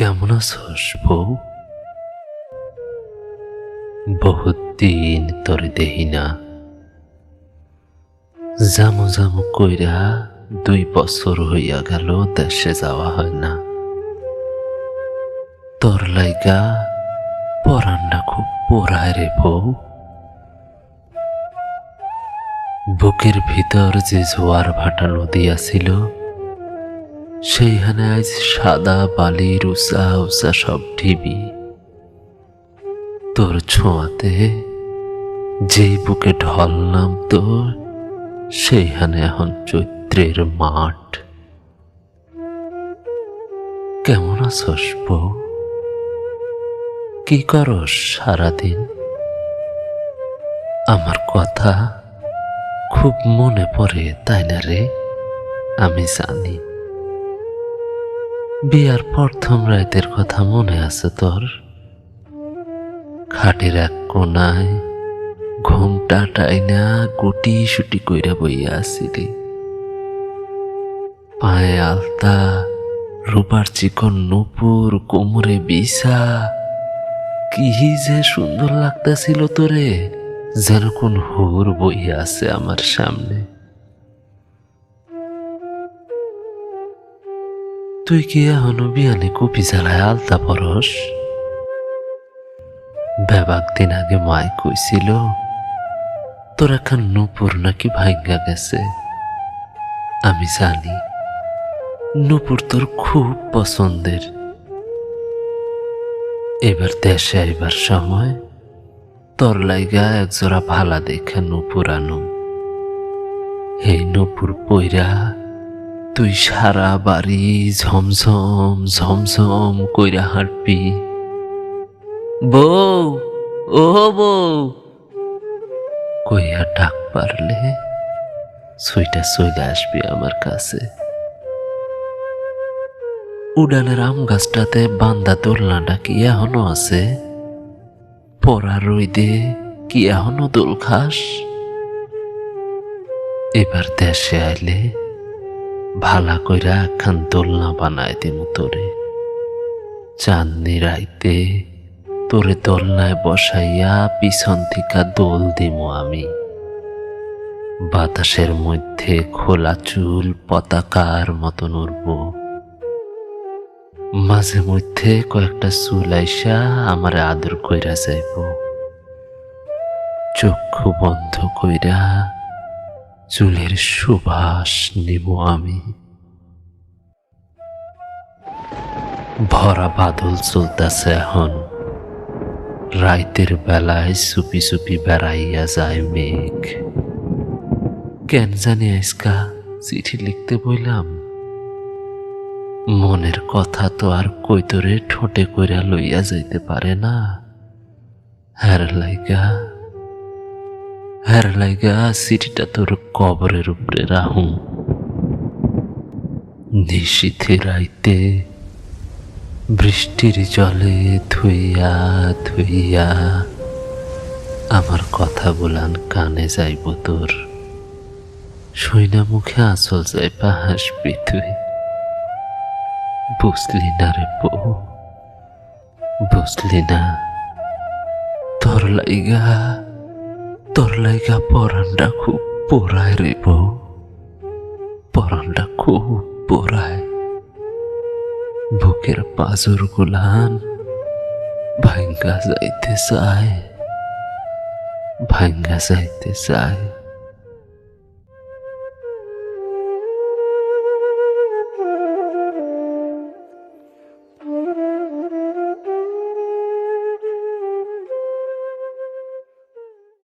কেমন আছোস বউ? বহুত দিন তোরে দেহি না। জামু জামু কইরা 2 বছর হইয়া গেল, দেশে যাওয়া হয় না। তোর লাইগা পরানটা খুব পোড়ায় রে বউ। বুকের ভিতর যে জোয়ার ভাটা নদী আছিল, সেইখানে আজ সাদা বালির উঁচা উঁচা সব ঢিবি। তোর ছোঁয়াতে যেই বুকে ঢল নামতো, সেইখানে এখন চৈত্রের মাঠ। কেমন আছস বউ? কি করস সারাদিন? আমার কথা খুব মনে পড়ে, তাই না রে? আমি জানি। বিয়ার প্রথম রাতের কথা মনে আছে তোর? খাটের এক কোনায় ঘুমটা টাইনা গুটি সুটি কইরা বইয়া আসিলি। পায়ে আলতা, রূপার চিকন নুপুর, কোমরে বিছা। কি যে সুন্দর লাগতেছিল তোরে, যেন কোন হুর বইয়া আছে আমার সামনে। তুই কি এখনো বিয়ানে কুপি জ্বালায় আলতা পরস? বেবাক দিন আগে মায় কইছিল তোর এখন নুপুর নাকি ভাঙ্গা গেছে। আমি জানি নুপুর তোর খুব পছন্দের। এবার দেশে আইবার সময় তোর লাইগা একজোড়া ভালা দেখে নুপুর আনুম। এই নুপুর পইরা তুই সারা বাড়ি ঝমঝম ঝমঝম কইরা হাঁটবি। বউ, ও বউ কইয়া ডাক পারলে সুইটা চলে আসবি আমার কাছে। উডানের আম গাছটাতে বান্দা দোলনাটা কি এখনো আছে? পড়া রইদে কি এখনো দোল খাস? এবার দেশে আইলে ভালা কইরা একখান দোলনা বানায় দিমু তোরে। চাঁদনি রাইতে তোরে দোলনায় বসাইয়া পিছন থিকা দোল দিমু আমি। বাতাসের মধ্যে খোলা চুল পতাকার মতন উড়ব। মাঝে মধ্যে কয়েকটা চুল আইসা আমারে আদর কইরা যাইব। চক্ষু বন্ধ কইরা চুলের সুবাস নিব আমি। ভরা বাদল চলতেছে এখন। রাইতের বেলায় চুপি চুপি বেড়াইয়া যায় মেঘ। কেন জানি আজকা চিঠি লিখতে বইলাম। মনের কথা তো আর কইতরে ঠোঁটে কইরা লইয়া যাইতে পারে না। হের লাইগা চিঠিটা তোর কবরের উপরে রাহুম। নিশীথে রাইতে বৃষ্টির জলে ধুইয়া ধুইয়া আমার কথা বলান কানে যাইব তোর। শুইনা মুখে আঁচল যাইবা হাসবি তুই। বুঝলি না রে বউ, বুঝলি না? তোর লাইগা পরানটা খুব পোড়ায় রে বউ। পরানটা খুব পোড়ায়। বুকের পাঁজর গুলান ভাঙ্গা যাইতে চায়, ভাঙ্গা যাইতে চায়।